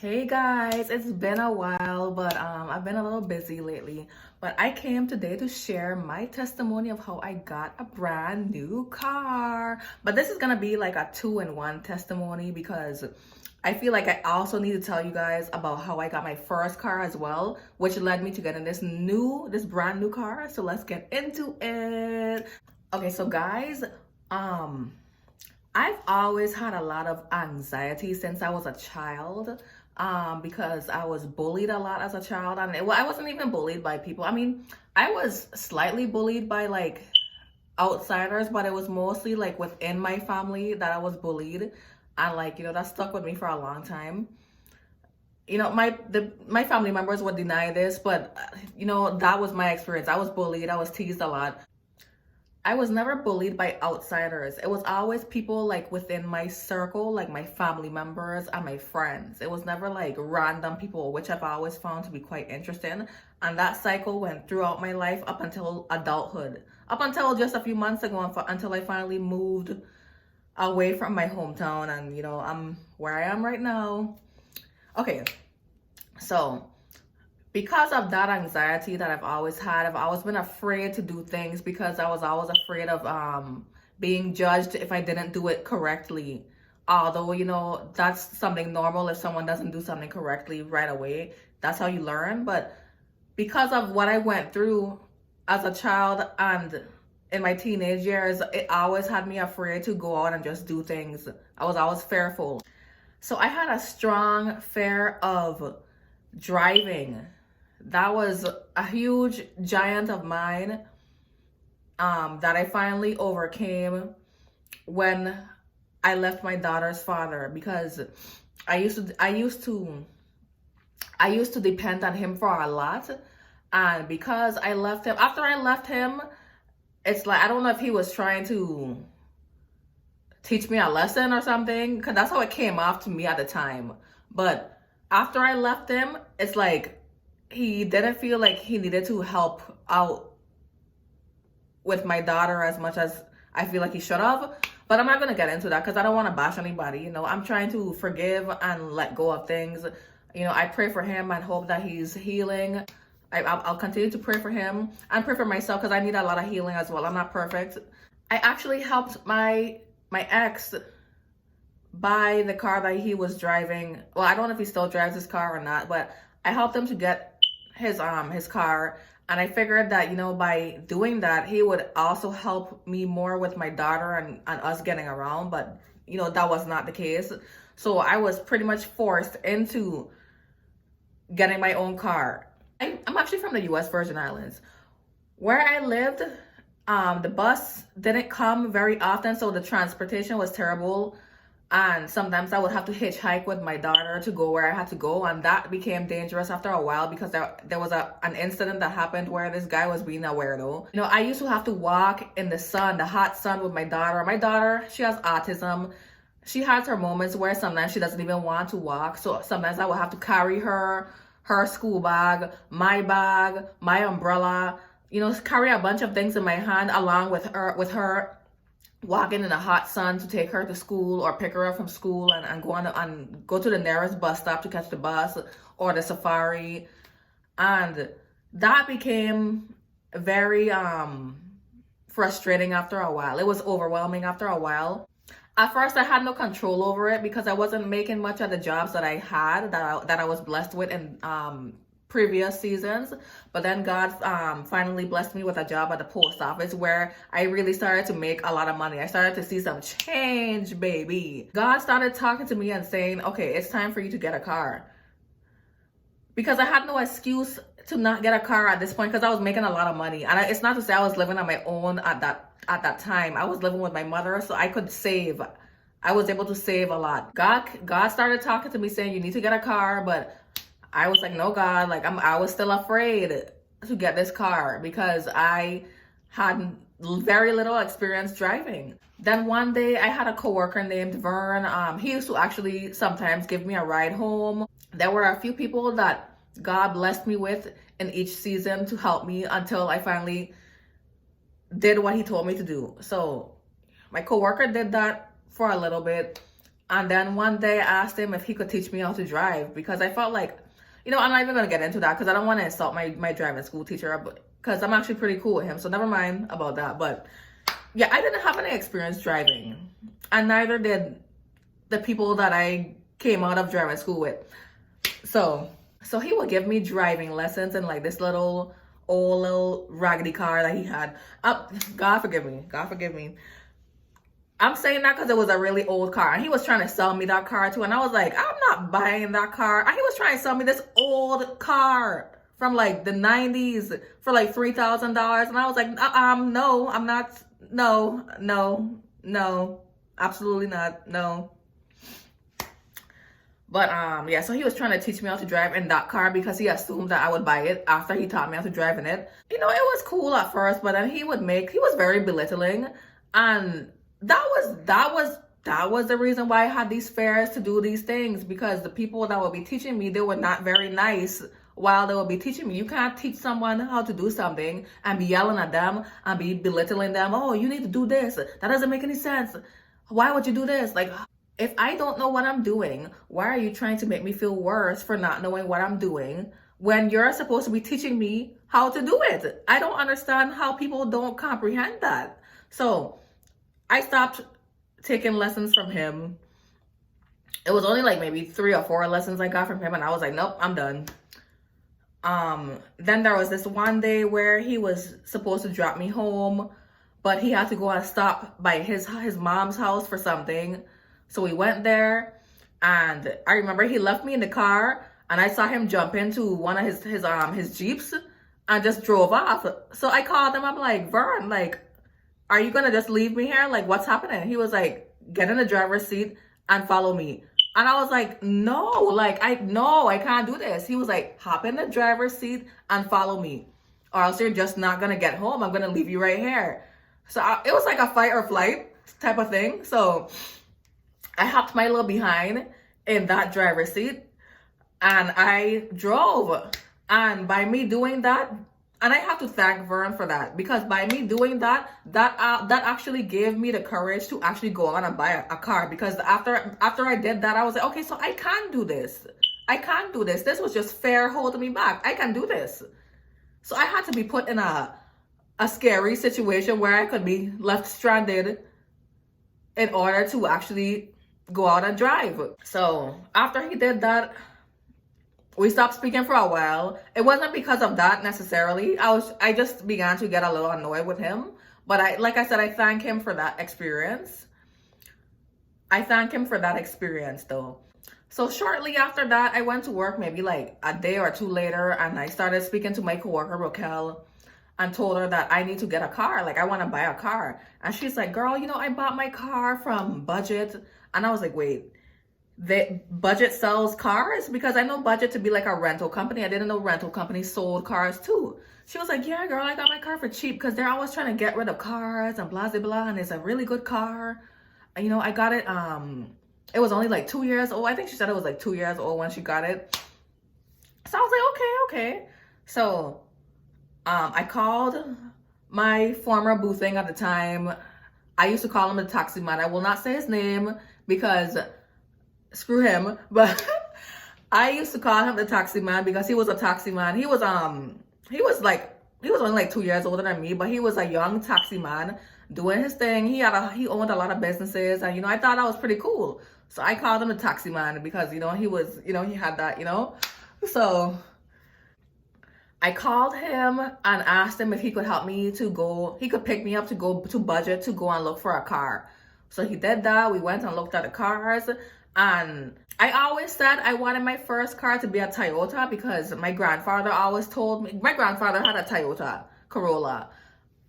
Hey guys, it's been a while, but I've been a little busy lately. But I came today to share my testimony of how I got a brand new car. But this is gonna be like a two-in-one testimony because I feel like I also need to tell you guys about how I got my first car as well, which led me to getting this brand new car. So let's get into it. Okay, so guys, I've always had a lot of anxiety since I was a child, because I was bullied a lot as a child. And well, I wasn't even bullied by people. I mean, I was slightly bullied by like outsiders, but it was mostly like within my family that I was bullied. And like, that stuck with me for a long time. My family members would deny this, but that was my experience. I was bullied, I was teased a lot. I was never bullied by outsiders. It was always people like within my circle, like my family members and my friends. It was never like random people, which I've always found to be quite interesting. And that cycle went throughout my life up until adulthood, up until just a few months ago, until I finally moved away from my hometown. And, I'm where I am right now. Okay, so because of that anxiety that I've always had, I've always been afraid to do things because I was always afraid of being judged if I didn't do it correctly. Although, that's something normal if someone doesn't do something correctly right away. That's how you learn. But because of what I went through as a child and in my teenage years, it always had me afraid to go out and just do things. I was always fearful. So I had a strong fear of driving. That was a huge giant of mine, that I finally overcame when I left my daughter's father, because I used to depend on him for a lot. And because I left him, after I left him, it's like, I don't know if he was trying to teach me a lesson or something, because that's how it came off to me at the time. But after I left him, it's like he didn't feel like he needed to help out with my daughter as much as I feel like he should have. But I'm not going to get into that because I don't want to bash anybody. I'm trying to forgive and let go of things. I pray for him and hope that he's healing. I'll continue to pray for him and pray for myself because I need a lot of healing as well. I'm not perfect. I actually helped my ex buy the car that he was driving. Well, I don't know if he still drives his car or not, but I helped him to get his car. And I figured that, by doing that, he would also help me more with my daughter and us getting around. But, that was not the case. So I was pretty much forced into getting my own car. I'm actually from the US Virgin Islands. Where I lived, the bus didn't come very often, so the transportation was terrible. And sometimes I would have to hitchhike with my daughter to go where I had to go. And that became dangerous after a while because there was an incident that happened where this guy was being a weirdo. I used to have to walk in the sun, the hot sun with my daughter. My daughter, she has autism. She has her moments where sometimes she doesn't even want to walk. So sometimes I would have to carry her school bag, my umbrella, carry a bunch of things in my hand along with her walking in the hot sun to take her to school or pick her up from school and go to the nearest bus stop to catch the bus or the safari. And that became very frustrating after a while. It was overwhelming after a while. At first, I had no control over it because I wasn't making much of the jobs that I had, that I was blessed with in previous seasons. But then God finally blessed me with a job at the post office where I really started to make a lot of money. I started to see some change, baby. God started talking to me and saying, okay, it's time for you to get a car. Because I had no excuse to not get a car at this point because I was making a lot of money. And it's not to say I was living on my own at that time. I was living with my mother, so I could save. I was able to save a lot. God started talking to me saying, you need to get a car, but I was like, no, God, like I was still afraid to get this car because I had very little experience driving. Then one day I had a coworker named Vern. He used to actually sometimes give me a ride home. There were a few people that God blessed me with in each season to help me until I finally did what he told me to do. So my coworker did that for a little bit. And then one day I asked him if he could teach me how to drive, because I felt like, I'm not even going to get into that because I don't want to insult my driving school teacher, because I'm actually pretty cool with him. So never mind about that. But yeah, I didn't have any experience driving, and neither did the people that I came out of driving school with. So he would give me driving lessons in like this little old little raggedy car that he had. God forgive me. I'm saying that because it was a really old car, and he was trying to sell me that car too. And I was like, I'm not buying that car. And he was trying to sell me this old car from like the 90s for like $3,000. And I was like, no, I'm not. No, absolutely not. No. But yeah, so he was trying to teach me how to drive in that car because he assumed that I would buy it after he taught me how to drive in it. It was cool at first, but then he was very belittling, and that was the reason why I had these fairs to do these things, because the people that would be teaching me, they were not very nice while they would be teaching me. You can't teach someone how to do something and be yelling at them and be belittling them. Oh, you need to do this. That doesn't make any sense. Why would you do this? Like, if I don't know what I'm doing, why are you trying to make me feel worse for not knowing what I'm doing when you're supposed to be teaching me how to do it? I don't understand how people don't comprehend that. So I stopped taking lessons from him. It was only like maybe 3 or 4 lessons I got from him, and I was like, nope, I'm done. Then there was this one day where he was supposed to drop me home, but he had to go and stop by his mom's house for something. So we went there, and I remember he left me in the car, and I saw him jump into one of his Jeeps and just drove off. So I called him. I'm like, Vern, like, are you gonna just leave me here? Like, what's happening? He was like, get in the driver's seat and follow me. And I was like, no, I can't do this. He was like, hop in the driver's seat and follow me, or else you're just not gonna get home. I'm gonna leave you right here. So it was like a fight or flight type of thing. So I hopped my little behind in that driver's seat, and I drove. And by me doing that, and I have to thank Vern for that, because by me doing that actually gave me the courage to actually go on and buy a car. Because after I did that, I was like, okay, so I can do this. This was just fear holding me back. I can do this. So I had to be put in a scary situation where I could be left stranded in order to actually go out and drive. So after he did that, we stopped speaking for a while. It wasn't because of that necessarily. I just began to get a little annoyed with him. But I thank him for that experience. I thank him for that experience though. So shortly after that, I went to work maybe like a day or 2 later, and I started speaking to my coworker, Raquel, and told her that I need to get a car. Like, I want to buy a car. And she's like, girl, I bought my car from Budget. And I was like, wait, Budget sells cars? Because I know Budget to be like a rental company. I didn't know rental companies sold cars too. She was like, yeah, girl, I got my car for cheap because they're always trying to get rid of cars and blah, blah, blah. And it's a really good car. And, I got it. It was only like 2 years old. I think she said it was like 2 years old when she got it. So I was like, okay. So I called my former boo thing at the time. I used to call him the taxi man. I will not say his name because screw him. But I used to call him the taxi man because he was a taxi man. He was only like 2 years older than me, but he was a young taxi man doing his thing. He owned a lot of businesses, and I thought that was pretty cool. So I called him the taxi man because he had that, So I called him and asked him if he could help me he could pick me up to go to Budget to go and look for a car. So he did that. We went and looked at the cars, and I always said I wanted my first car to be a Toyota because my grandfather always told me, my grandfather had a Toyota Corolla.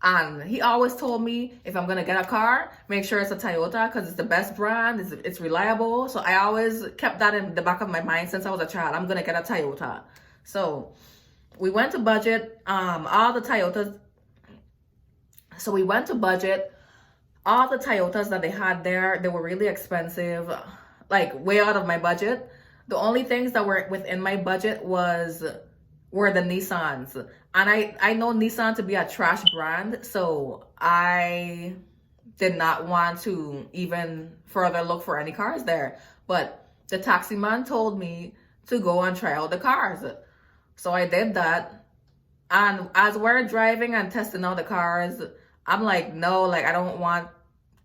And he always told me, if I'm going to get a car, make sure it's a Toyota because it's the best brand. It's reliable. So I always kept that in the back of my mind since I was a child. I'm going to get a Toyota. So we went to Budget. All the Toyotas. So we went to Budget. All the Toyotas that they had there, they were really expensive, like way out of my budget. The only things that were within my budget were the Nissans. And I know Nissan to be a trash brand, so I did not want to even further look for any cars there. But the taxi man told me to go and try out the cars. So I did that. And as we're driving and testing out the cars, I'm like, no, like, I don't want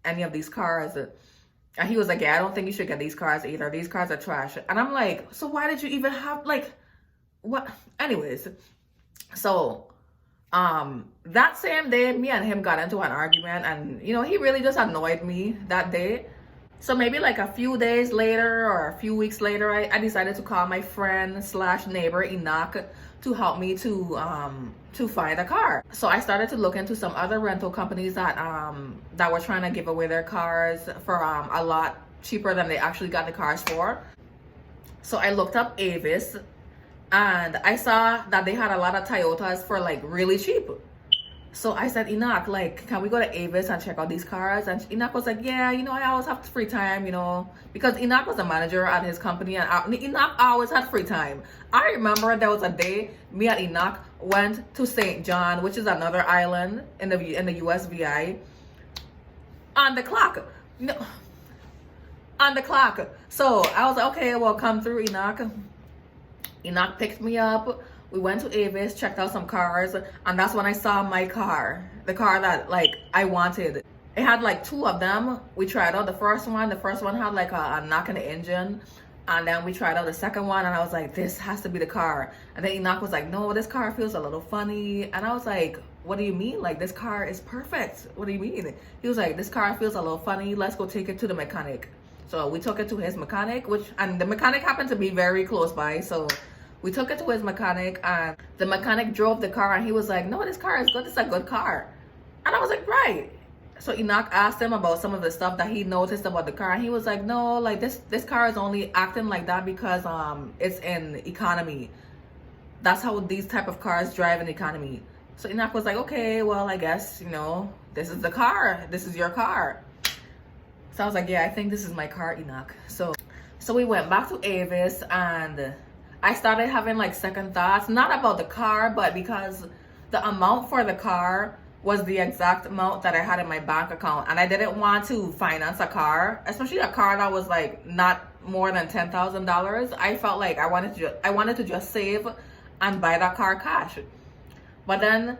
any of these cars. And he was like, yeah, I don't think you should get these cars either. These cars are trash. And I'm like, so why did you even have, like, what? Anyways, so that same day, me and him got into an argument, and you know, he really just annoyed me that day. So maybe like a few days later or a few weeks later, I decided to call my friend slash neighbor Enoch to help me to find a car. So I started to look into some other rental companies that were trying to give away their cars for a lot cheaper than they actually got the cars for. So I looked up Avis, and I saw that they had a lot of Toyotas for like really cheap. So I said, Enoch, like, can we go to Avis and check out these cars? And Enoch was like, yeah, you know, I always have free time, you know, because Enoch was a manager at his company, and Enoch always had free time. I remember there was a day me and Enoch went to St. John, which is another island in the USVI, on the clock. No, on the clock. So I was like, okay, well, come through, Enoch. Enoch picked me up. We went to Avis, checked out some cars, and that's when I saw my car, the car that like I wanted. It had like two of them. We tried out the first one. The first one had like a knock in the engine, and then we tried out the second one, and I was like, this has to be the car. And then Enoch was like, no, this car feels a little funny. And I was like, what do you mean? Like, this car is perfect. What do you mean? He was like, this car feels a little funny. Let's go take it to the mechanic. So we took it to his mechanic, and the mechanic happened to be very close by. So we took it to his mechanic, and the mechanic drove the car, and he was like, no, this car is good. It's a good car. And I was like, right. So Enoch asked him about some of the stuff that he noticed about the car, and he was like, no, like this car is only acting like that because it's in economy. That's how these type of cars drive in economy. So Enoch was like, okay, well, I guess, you know, this is the car. This is your car. So I was like, yeah, I think this is my car, Enoch. So we went back to Avis, and I started having like second thoughts, not about the car, but because the amount for the car was the exact amount that I had in my bank account, and I didn't want to finance a car, especially a car that was like not more than $10,000. I felt like I wanted to just save and buy that car cash. But then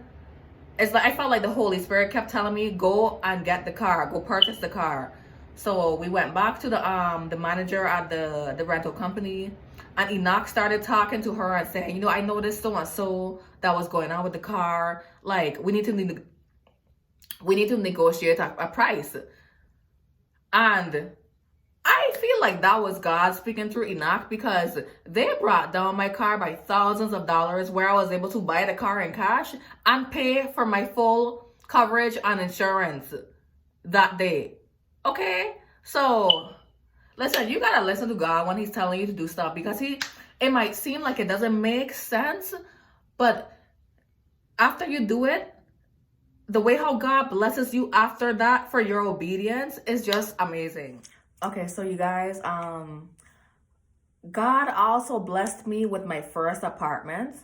it's like I felt like the Holy Spirit kept telling me, go and get the car, go purchase the car. So we went back to the manager at the rental company, and Enoch started talking to her and saying, you know, I noticed so and so that was going on with the car. Like, we need to negotiate a price. And I feel like that was God speaking through Enoch, because they brought down my car by thousands of dollars, where I was able to buy the car in cash and pay for my full coverage on insurance that day. Okay, so listen, you gotta listen to God when he's telling you to do stuff, because it might seem like it doesn't make sense, but after you do it, the way how God blesses you after that for your obedience is just amazing. Okay, so you guys, God also blessed me with my first apartment.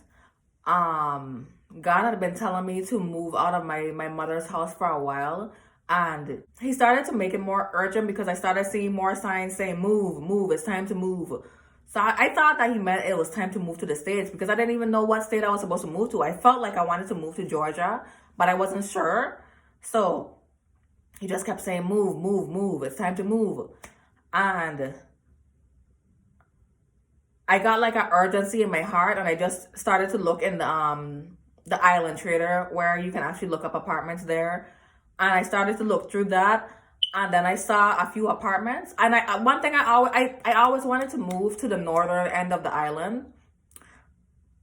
God had been telling me to move out of my mother's house for a while, and he started to make it more urgent because I started seeing more signs saying, move, it's time to move. So I thought that he meant it was time to move to the States, because I didn't even know what state I was supposed to move to. I felt like I wanted to move to Georgia, but I wasn't sure. So he just kept saying, move, it's time to move. And I got like an urgency in my heart, and I just started to look in the Island Trader, where you can actually look up apartments there. And I started to look through that, and then I saw a few apartments. And one thing I always wanted to move to the northern end of the island,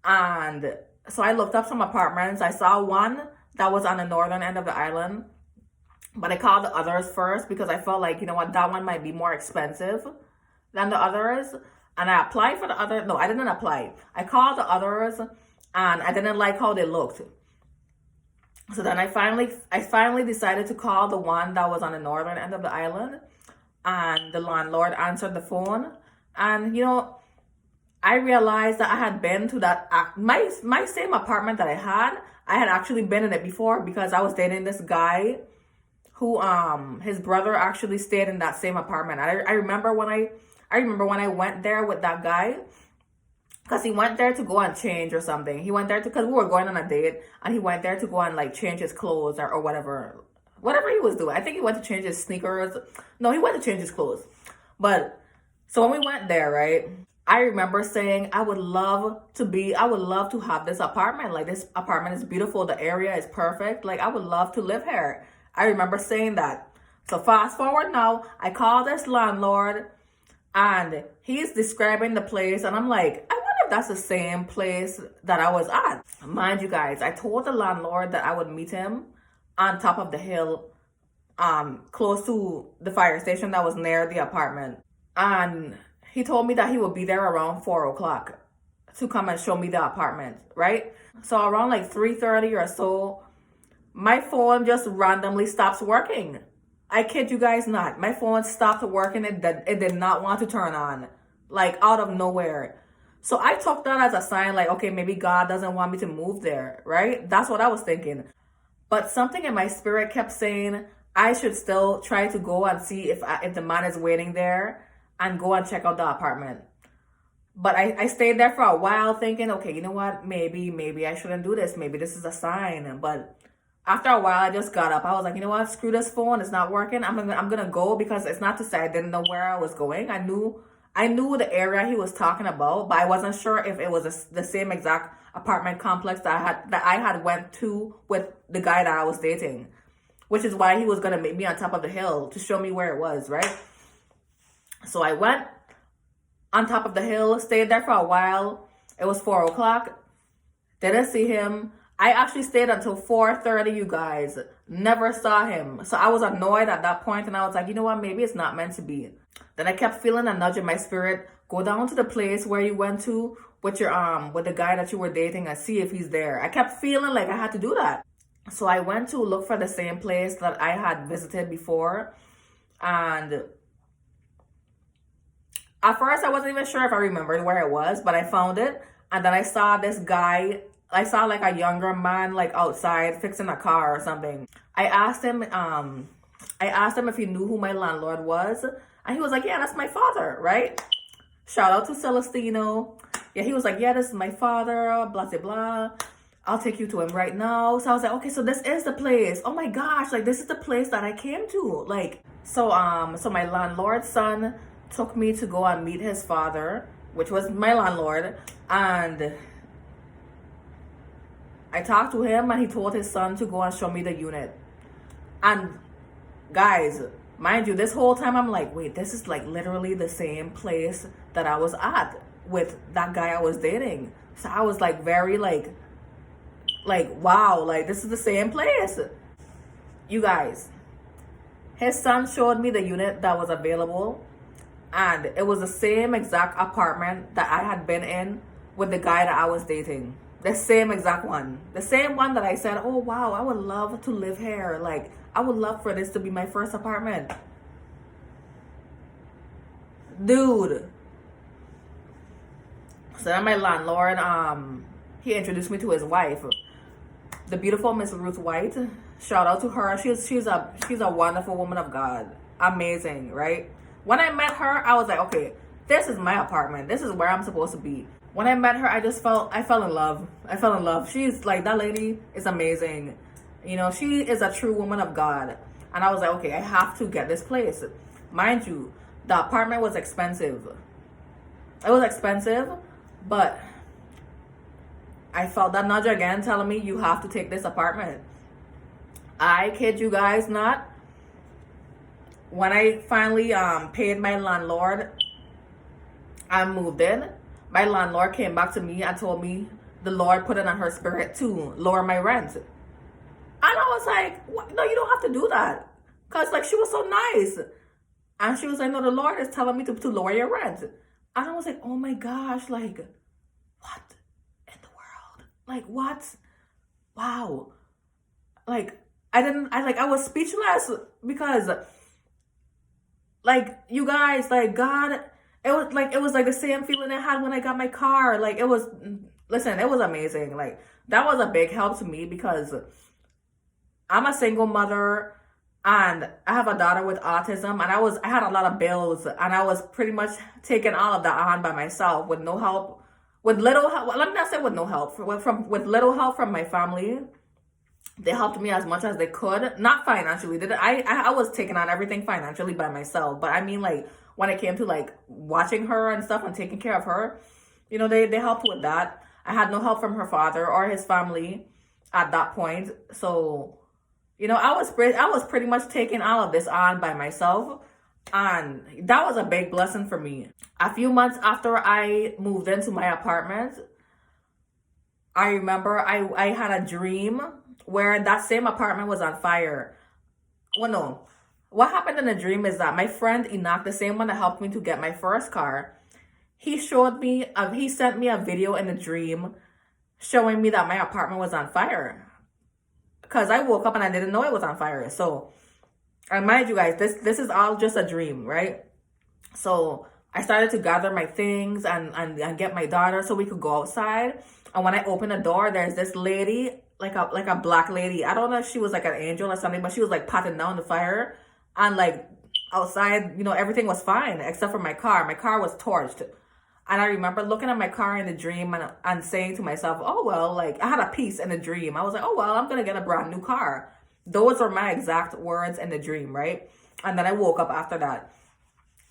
and so I looked up some apartments. I saw one that was on the northern end of the island, but I called the others first because I felt like, you know what, that one might be more expensive than the others. And I applied for the other. No, I didn't apply. I called the others, and I didn't like how they looked. So then I finally decided to call the one that was on the northern end of the island, and the landlord answered the phone. And you know, I realized that I had been to that my same apartment that I had actually been in it before, because I was dating this guy who his brother actually stayed in that same apartment. I remember when I went there with that guy, because he went there to go and change or something. He went there because we were going on a date, and he went there to go and like change his clothes or whatever he was doing. I think he went to change his sneakers. No, he went to change his clothes. But so when we went there, right, I remember saying I would love to have this apartment. Like, this apartment is beautiful. The area is perfect. Like, I would love to live here. I remember saying that. So fast forward now, I call this landlord and he's describing the place, and I'm like, I wonder if that's the same place that I was at. Mind you guys, I told the landlord that I would meet him on top of the hill, close to the fire station that was near the apartment. And he told me that he would be there around 4 o'clock to come and show me the apartment, right? So around like 3:30 or so, my phone just randomly stops working. I kid you guys not. My phone stopped working. It did not want to turn on, like out of nowhere. So I took that as a sign, like, okay, maybe God doesn't want me to move there, right? That's what I was thinking. But something in my spirit kept saying I should still try to go and see if the man is waiting there and go and check out the apartment. But I stayed there for a while thinking, okay, you know what? Maybe I shouldn't do this. Maybe this is a sign. But after a while, I just got up. I was like, you know what? Screw this phone. It's not working. I'm gonna go, because it's not to say I didn't know where I was going. I knew the area he was talking about, but I wasn't sure if it was the same exact apartment complex that I had went to with the guy that I was dating, which is why he was gonna meet me on top of the hill to show me where it was, right? So I went on top of the hill, stayed there for a while. It was 4 o'clock. Didn't see him. I actually stayed until 4:30, you guys. Never saw him. So I was annoyed at that point, and I was like, you know what? Maybe it's not meant to be. Then I kept feeling a nudge in my spirit. Go down to the place where you went to with with the guy that you were dating and see if he's there. I kept feeling like I had to do that. So I went to look for the same place that I had visited before. And at first, I wasn't even sure if I remembered where it was, but I found it. And then I saw this guy. I saw like a younger man like outside fixing a car or something. I asked him if he knew who my landlord was. And he was like, yeah, that's my father, right? Shout out to Celestino. Yeah, he was like, yeah, this is my father, blah, blah, blah. I'll take you to him right now. So I was like, okay, so this is the place. Oh my gosh, like, this is the place that I came to. Like, so my landlord's son took me to go and meet his father, which was my landlord. And I talked to him, and he told his son to go and show me the unit. And guys, mind you, this whole time I'm like, wait, this is like literally the same place that I was at with that guy I was dating. So I was like very like wow, like this is the same place. You guys, his son showed me the unit that was available, and it was the same exact apartment that I had been in with the guy that I was dating. The same exact one. The same one that I said, oh wow, I would love to live here. Like, I would love for this to be my first apartment. Dude. So then my landlord, he introduced me to his wife, the beautiful Miss Ruth White. Shout out to her. She's a wonderful woman of God. Amazing, right? When I met her, I was like, okay, this is my apartment. This is where I'm supposed to be. When I met her, I fell in love. I fell in love. She's like, that lady is amazing. You know, she is a true woman of God. And I was like, okay, I have to get this place. Mind you, the apartment was expensive. It was expensive, but I felt that nudge again telling me, you have to take this apartment. I kid you guys not. When I finally paid my landlord and moved in, my landlord came back to me and told me the Lord put it on her spirit to lower my rent. And I was like, what? No, you don't have to do that. Because like she was so nice. And she was like, no, the Lord is telling me to lower your rent. And I was like, oh my gosh, like, what in the world? Like, what? Wow. Like, I was speechless because, like, you guys, like, God, it was like the same feeling I had when I got my car. Like, it was amazing. Like, that was a big help to me because I'm a single mother. And I have a daughter with autism, and I had a lot of bills, and I was pretty much taking all of that on by myself with no help, with little help. Well, let me not say with no help, with little help from my family. They helped me as much as they could, not financially. I was taking on everything financially by myself, but I mean, like, when it came to like watching her and stuff and taking care of her, they helped with that. I had no help from her father or his family at that point. So, I was pretty much taking all of this on by myself, and that was a big blessing for me. A few months after I moved into my apartment, I remember I had a dream where that same apartment was on fire. Well, no. What happened in the dream is that my friend Enoch, the same one that helped me to get my first car, he sent me a video in a dream showing me that my apartment was on fire. Because I woke up and I didn't know it was on fire. So, and mind you guys, this is all just a dream, right? So I started to gather my things and get my daughter so we could go outside. And when I opened the door, there's this lady, like a black lady. I don't know if she was like an angel or something, but she was like patting down the fire. And like outside, everything was fine except for my car. My car was torched. And I remember looking at my car in the dream and saying to myself, oh, well, like I had a peace in the dream. I was like, oh, well, I'm going to get a brand new car. Those were my exact words in the dream, right? And then I woke up after that.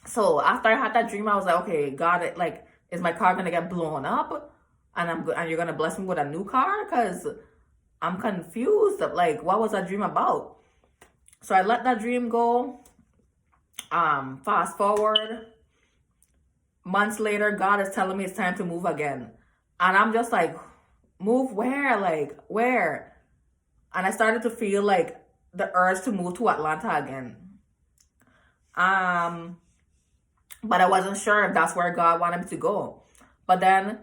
So after I had that dream, I was like, okay, God, like, is my car going to get blown up? And you're going to bless me with a new car? Because I'm confused. Like, what was that dream about? So I let that dream go. Fast forward. Months later, God is telling me it's time to move again. And I'm just like, move where? Like, where? And I started to feel like the urge to move to Atlanta again. But I wasn't sure if that's where God wanted me to go. But then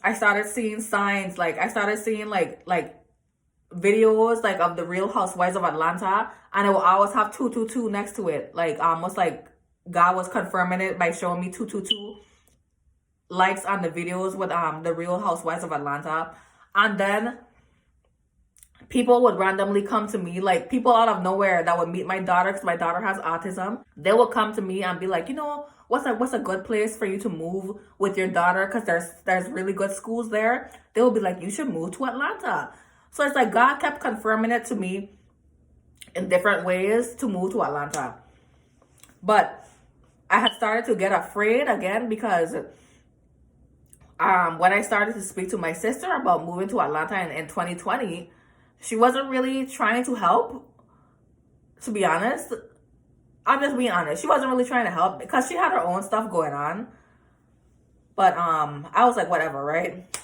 I started seeing signs, like I started seeing like videos like of the Real Housewives of Atlanta, and it will always have 222 next to it, like almost like God was confirming it by showing me 222 likes on the videos with the Real Housewives of Atlanta. And then people would randomly come to me, like people out of nowhere that would meet my daughter, because my daughter has autism. They would come to me and be like, what's a good place for you to move with your daughter, because there's really good schools there. They would be like, you should move to Atlanta. So it's like God kept confirming it to me in different ways to move to Atlanta. But I had started to get afraid again, because when I started to speak to my sister about moving to Atlanta in 2020, she wasn't really trying to help, to be honest. I'm just being honest. She wasn't really trying to help because she had her own stuff going on. But I was like, whatever, right?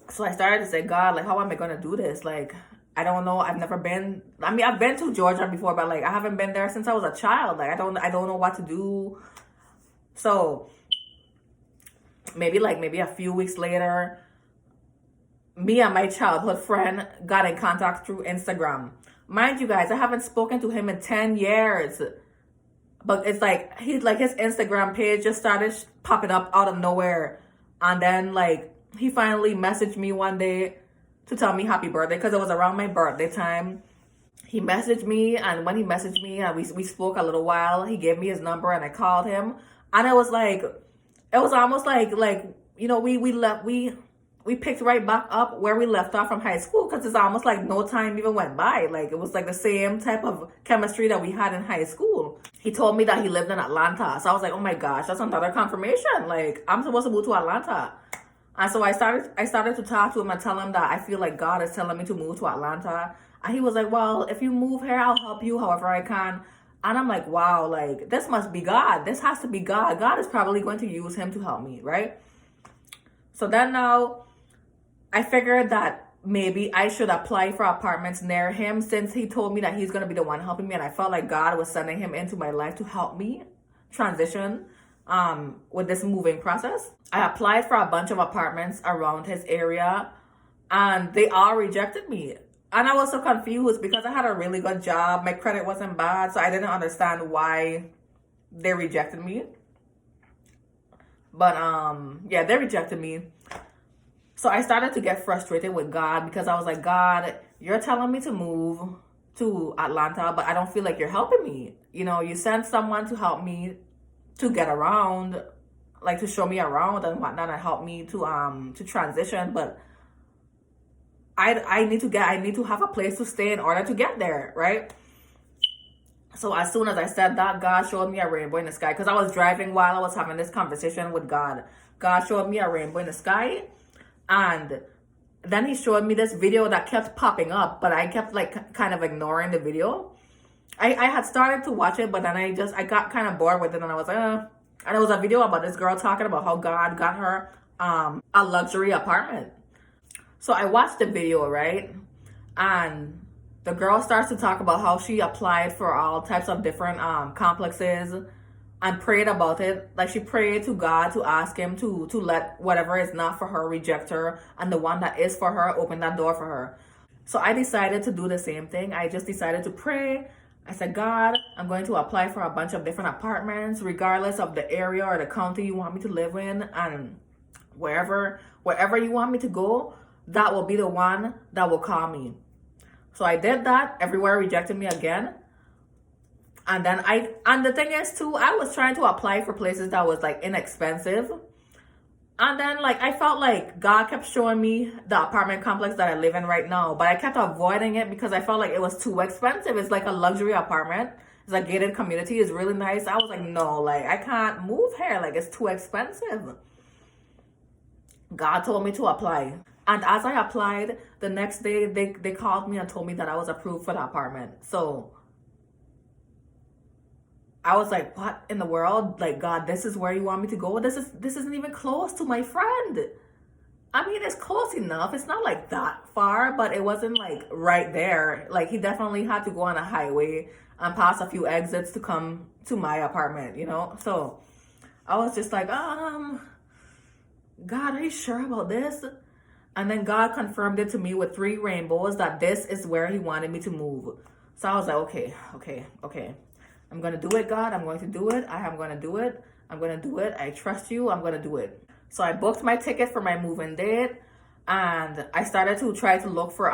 So I started to say, God, like, how am I going to do this? Like, I don't know. I've never been. I mean, I've been to Georgia before, but like, I haven't been there since I was a child. Like, I don't know what to do. So maybe a few weeks later, me and my childhood friend got in contact through Instagram. Mind you guys, I haven't spoken to him in 10 years. But it's like, his Instagram page just started popping up out of nowhere. And then like, he finally messaged me one day to tell me happy birthday, because it was around my birthday time. He messaged me, and when he messaged me, we spoke a little while. He gave me his number and I called him. And it was almost like we picked right back up where we left off from high school, because it's almost like no time even went by. Like, it was like the same type of chemistry that we had in high school. He told me that he lived in Atlanta. So I was like, oh my gosh, that's another confirmation. Like, I'm supposed to move to Atlanta. And so I started to talk to him and tell him that I feel like God is telling me to move to Atlanta. And he was like, well, if you move here, I'll help you however I can. And I'm like, wow, like, this must be God. This has to be God. God is probably going to use him to help me, right? So then now I figured that maybe I should apply for apartments near him, since he told me that he's going to be the one helping me. And I felt like God was sending him into my life to help me transition with this moving process. I applied for a bunch of apartments around his area, and they all rejected me. And I was so confused because I had a really good job. My credit wasn't bad, so I didn't understand why they rejected me. But yeah, they rejected me. So I started to get frustrated with God, because I was like, God, you're telling me to move to Atlanta, but I don't feel like you're helping me. You know, you sent someone to help me to get around, like to show me around and whatnot, and help me to transition, but I need to have a place to stay in order to get there, right? So as soon as I said that, God showed me a rainbow in the sky, because I was driving while I was having this conversation with God. God showed me a rainbow in the sky, and then he showed me this video that kept popping up, but I kept like kind of ignoring the video. I had started to watch it, but then I got kind of bored with it, and I was like, and it was a video about this girl talking about how God got her a luxury apartment. So I watched the video, right? And the girl starts to talk about how she applied for all types of different complexes and prayed about it. Like she prayed to God to ask him to let whatever is not for her reject her, and the one that is for her open that door for her. So I decided to do the same thing. I just decided to pray. I said, God, I'm going to apply for a bunch of different apartments, regardless of the area or the county you want me to live in, and wherever you want me to go, that will be the one that will call me. So I did that. Everywhere rejected me again. And then and the thing is too, I was trying to apply for places that was like inexpensive. And then like I felt like God kept showing me the apartment complex that I live in right now, but I kept avoiding it because I felt like it was too expensive. It's like a luxury apartment. It's a gated community. It's really nice. I was like, no, like I can't move here. Like it's too expensive. God told me to apply. And as I applied, the next day they called me and told me that I was approved for the apartment. So I was like, what in the world? Like, God, this is where you want me to go? This isn't even close to my friend. I mean, it's close enough. It's not like that far, but it wasn't like right there. Like he definitely had to go on a highway and pass a few exits to come to my apartment, you know? So I was just like, God, are you sure about this? And then God confirmed it to me with 3 rainbows that this is where he wanted me to move. So I was like, okay. I'm going to do it, God. I'm going to do it. I am going to do it. I'm going to do it. I trust you. I'm going to do it. So I booked my ticket for my move-in date. And I started to try to look for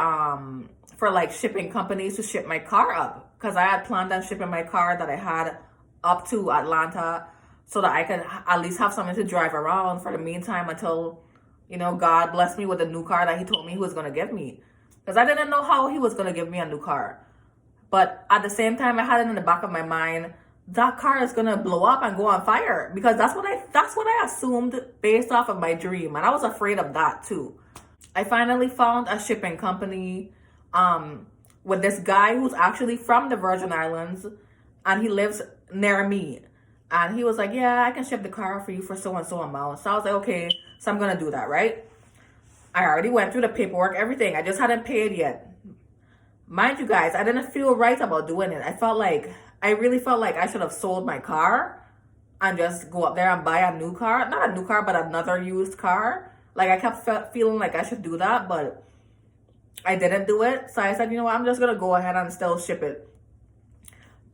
like shipping companies to ship my car up. Because I had planned on shipping my car that I had up to Atlanta so that I could at least have something to drive around for the meantime until, you know, God blessed me with a new car that he told me he was going to give me. Because I didn't know how he was going to give me a new car. But at the same time, I had it in the back of my mind, that car is going to blow up and go on fire. Because that's what I assumed based off of my dream. And I was afraid of that too. I finally found a shipping company with this guy who's actually from the Virgin Islands. And he lives near me. And he was like, yeah, I can ship the car for you for so and so amount. So I was like, okay, so I'm going to do that, right? I already went through the paperwork, everything. I just hadn't paid yet. Mind you guys, I didn't feel right about doing it. I really felt like I should have sold my car and just go up there and buy a new car. Not a new car, but another used car. Like I kept feeling like I should do that, but I didn't do it. So I said, you know what, I'm just going to go ahead and still ship it.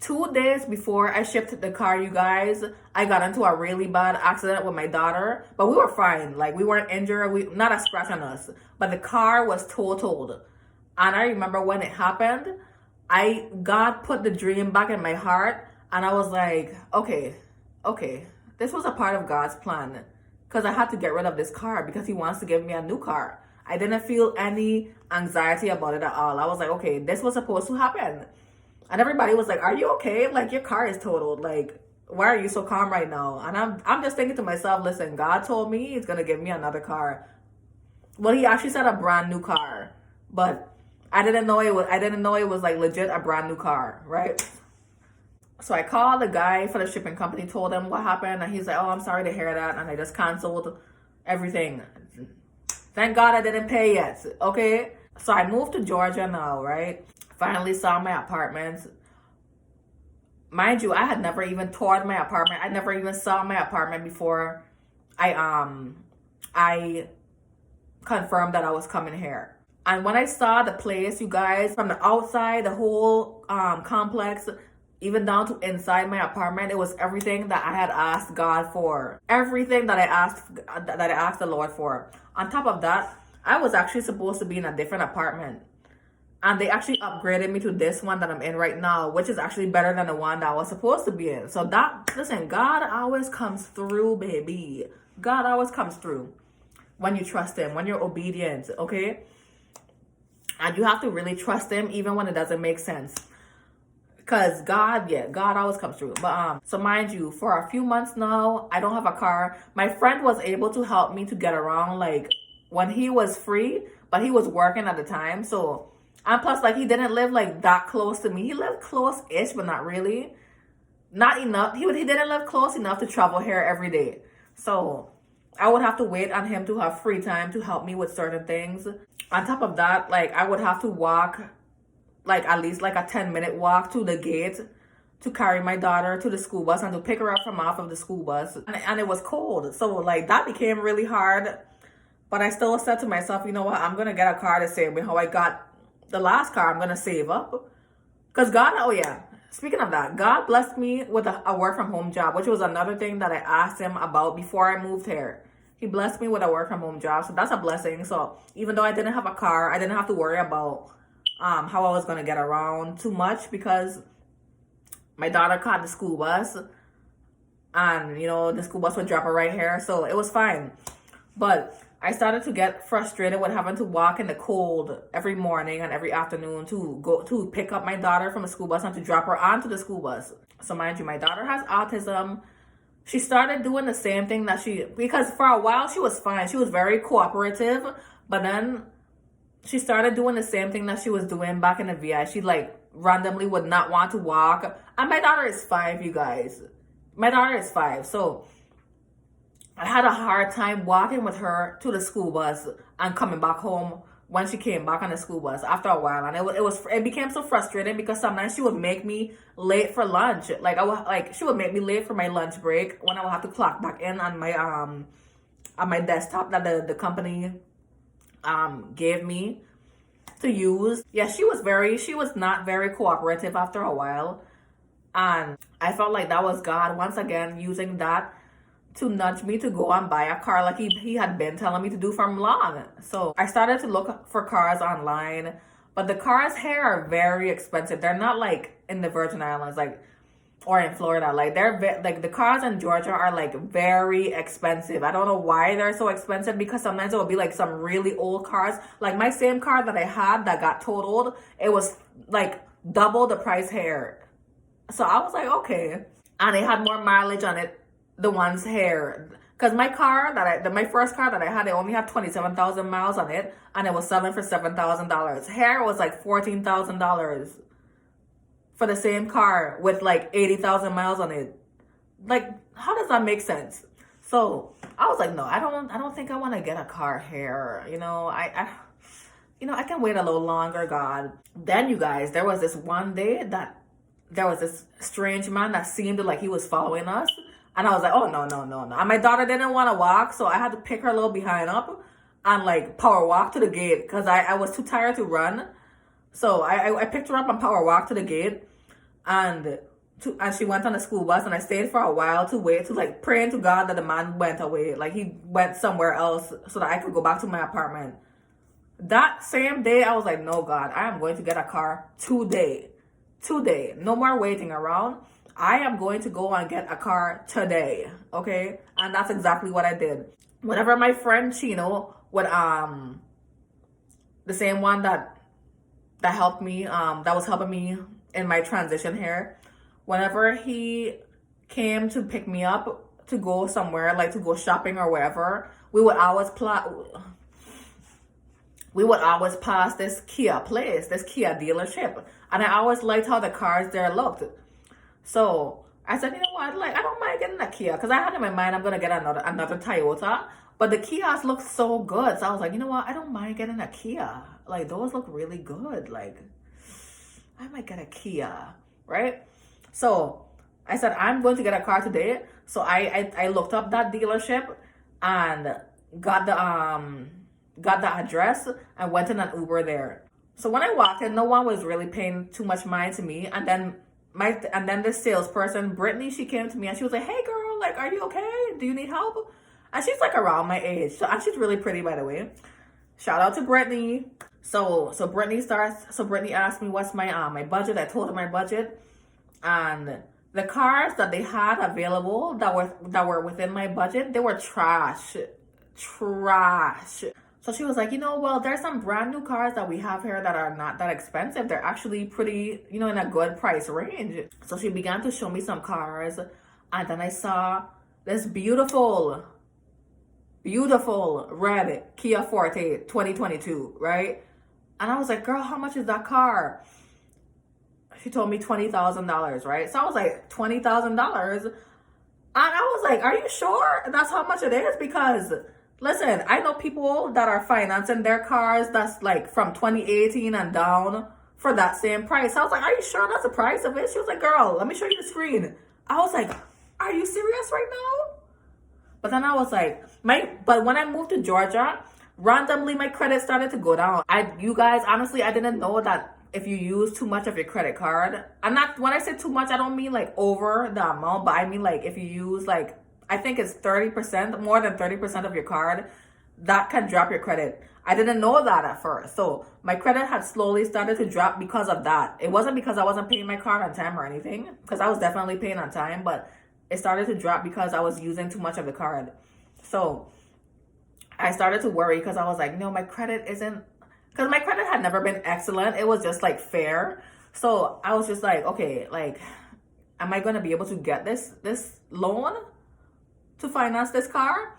2 days before I shipped the car, you guys, I got into a really bad accident with my daughter. But we were fine. Like we weren't injured. Not a scratch on us. But the car was totaled. And I remember when it happened, God put the dream back in my heart. And I was like, okay, this was a part of God's plan. Because I had to get rid of this car because he wants to give me a new car. I didn't feel any anxiety about it at all. I was like, okay, this was supposed to happen. And everybody was like, are you okay? Like, your car is totaled. Like, why are you so calm right now? And I'm just thinking to myself, listen, God told me he's going to give me another car. Well, he actually said a brand new car. But I didn't know it was like legit a brand new car, right? So I called the guy for the shipping company, told him what happened, and he's like, oh, I'm sorry to hear that. And I just canceled everything. Thank God I didn't pay yet, okay? So I moved to Georgia now, right? Finally saw my apartment. Mind you, I had never even toured my apartment. I never even saw my apartment before I confirmed that I was coming here. And when I saw the place, you guys, from the outside, the whole complex, even down to inside my apartment, it was everything that I had asked God for. Everything that I asked the Lord for. On top of that, I was actually supposed to be in a different apartment. And they actually upgraded me to this one that I'm in right now, which is actually better than the one that I was supposed to be in. So listen, God always comes through, baby. God always comes through when you trust him, when you're obedient, okay? And you have to really trust him even when it doesn't make sense. Because God always comes through. But so mind you, for a few months now, I don't have a car. My friend was able to help me to get around, like, when he was free, but he was working at the time. So, and plus, like, he didn't live, like, that close to me. He lived close-ish, but not really. Not enough. He didn't live close enough to travel here every day. So, I would have to wait on him to have free time to help me with certain things. On top of that, like, I would have to walk, like, at least, like, a 10-minute walk to the gate to carry my daughter to the school bus and to pick her up from off of the school bus. And it was cold. So, like, that became really hard. But I still said to myself, you know what? I'm going to get a car the same way how I got the last car. I'm going to save up. Because God, oh yeah, speaking of that, God blessed me with a work from home job, which was another thing that I asked him about before I moved here. He blessed me with a work from home job. So that's a blessing. So even though I didn't have a car, I didn't have to worry about how I was going to get around too much, because my daughter caught the school bus and, you know, the school bus would drop her right here. So it was fine. But I started to get frustrated with having to walk in the cold every morning and every afternoon to go to pick up my daughter from the school bus and to drop her onto the school bus. So mind you, my daughter has autism. She started doing the same thing because for a while she was fine. She was very cooperative, but then she started doing the same thing that she was doing back in the VI. She, like, randomly would not want to walk. And my daughter is 5, you guys. My daughter is 5. So I had a hard time walking with her to the school bus and coming back home when she came back on the school bus after a while. And it became so frustrating because sometimes she would make me late for lunch. She would make me late for my lunch break when I would have to clock back in on my desktop that the company gave me to use. Yeah, she was not very cooperative after a while. And I felt like that was God once again using that to nudge me to go and buy a car like he had been telling me to do from long. So I started to look for cars online, but the cars here are very expensive. They're not like in the Virgin Islands, like, or in Florida. Like, like the cars in Georgia are like very expensive. I don't know why they're so expensive, because sometimes it will be like some really old cars. Like my same car that I had that got totaled, it was like double the price here. So I was like, okay. And it had more mileage on it, the ones here, because my car my first car that I had, it only had 27,000 miles on it, and it was selling for $7,000. Here it was like $14,000 for the same car with like 80,000 miles on it. Like, how does that make sense? So I was like, no, I don't think I want to get a car here. You know, I can wait a little longer, God. Then, you guys, there was this one day that there was this strange man that seemed like he was following us. And I was like, oh, no. And my daughter didn't want to walk, so I had to pick her a little behind up and, like, power walk to the gate because I was too tired to run. So I picked her up and power walked to the gate. And she went on the school bus, and I stayed for a while to wait, to, like, praying to God that the man went away. Like, he went somewhere else so that I could go back to my apartment. That same day, I was like, no, God, I am going to get a car today. Today. No more waiting around. I am going to go and get a car today, okay? And that's exactly what I did. Whenever my friend Chino would, the same one that helped me, that was helping me in my transition here, whenever he came to pick me up to go somewhere, like to go shopping or wherever, we would always pass this Kia place, this Kia dealership. And I always liked how the cars there looked. So I said, you know what, like, I don't mind getting a Kia, because I had in my mind I'm going to get another Toyota, but the Kias look so good. So I was like, you know what, I don't mind getting a Kia. Like, those look really good. Like, I might get a Kia, right? So I said, I'm going to get a car today. So I looked up that dealership and got the address and went in an Uber there. So when I walked in, no one was really paying too much mind to me. And then the salesperson, Brittany, she came to me and she was like, hey girl, like, are you okay? Do you need help? And she's like around my age. And she's really pretty, by the way. Shout out to Brittany. So Brittany asked me what's my budget. I told her my budget, and the cars that they had available that were within my budget, they were trash. Trash. So she was like, well, there's some brand new cars that we have here that are not that expensive. They're actually pretty, in a good price range. So she began to show me some cars, and then I saw this beautiful red Kia Forte 2022, right? And I was like, girl, how much is that car? She told me $20,000, right? So I was like, $20,000? And I was like, are you sure that's how much it is? Because, listen, I know people that are financing their cars that's like from 2018 and down for that same price. I was like, are you sure that's the price of it? She was like, girl, let me show you the screen. I was like, are you serious right now? But then I was like, but when I moved to Georgia, randomly my credit started to go down. You guys, honestly, I didn't know that if you use too much of your credit card, when I say too much, I don't mean like over the amount, but I mean like if you use like, I think it's 30%, more than 30% of your card, that can drop your credit. I didn't know that at first. So my credit had slowly started to drop because of that. It wasn't because I wasn't paying my card on time or anything, because I was definitely paying on time, but it started to drop because I was using too much of the card. So I started to worry because I was like, no, my credit isn't, because my credit had never been excellent. It was just like fair. So I was just like, okay, like, am I going to be able to get this loan to finance this car?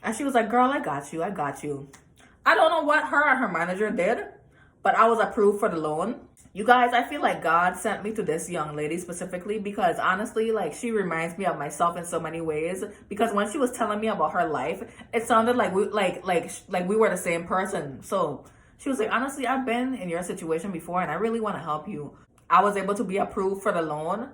And she was like, girl, I got you. I don't know what her and her manager did, but I was approved for the loan. You guys, I feel like God sent me to this young lady specifically because honestly, like, she reminds me of myself in so many ways. Because when she was telling me about her life, it sounded like we were the same person. So she was like, honestly, I've been in your situation before and I really want to help you. I was able to be approved for the loan.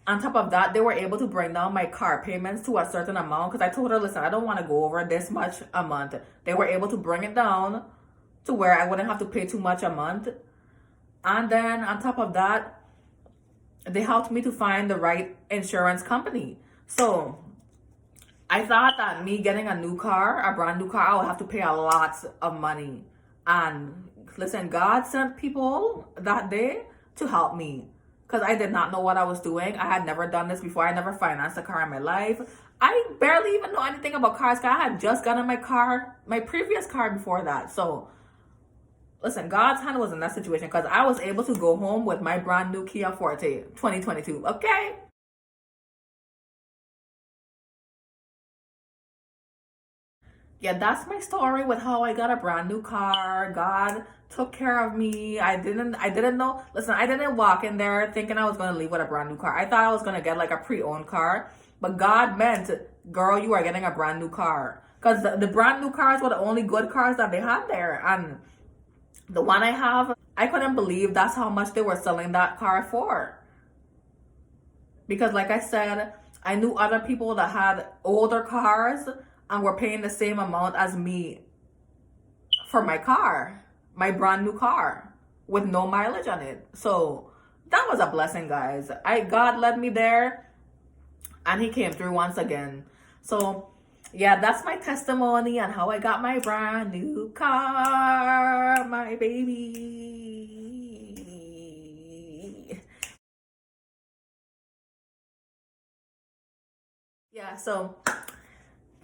On top of that, they were able to bring down my car payments to a certain amount because I told her, listen, I don't want to go over this much a month. They were able to bring it down to where I wouldn't have to pay too much a month. And then on top of that, they helped me to find the right insurance company. So I thought that me getting a new car, a brand new car, I would have to pay a lot of money. And listen, God sent people that day to help me because I did not know what I was doing. I had never done this before. I never financed a car in my life. I barely even know anything about cars. I had just gotten my previous car before that. So listen, God's hand was in that situation because I was able to go home with my brand new Kia Forte 2022, okay? Yeah, that's my story with how I got a brand new car. God took care of me. I didn't know. Listen, I didn't walk in there thinking I was going to leave with a brand new car. I thought I was going to get like a pre-owned car. But God meant, girl, you are getting a brand new car. Because the brand new cars were the only good cars that they had there. And the one I have, I couldn't believe that's how much they were selling that car for. Because like I said, I knew other people that had older cars and were paying the same amount as me for my car, my brand new car with no mileage on it. So that was a blessing, guys. God led me there and he came through once again. So yeah, that's my testimony on how I got my brand new car, my baby. Yeah, so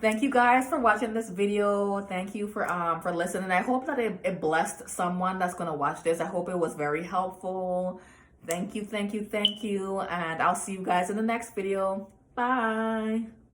thank you guys for watching this video. Thank you for listening. I hope that it blessed someone that's gonna watch this. I hope it was very helpful. Thank you. And I'll see you guys in the next video. Bye.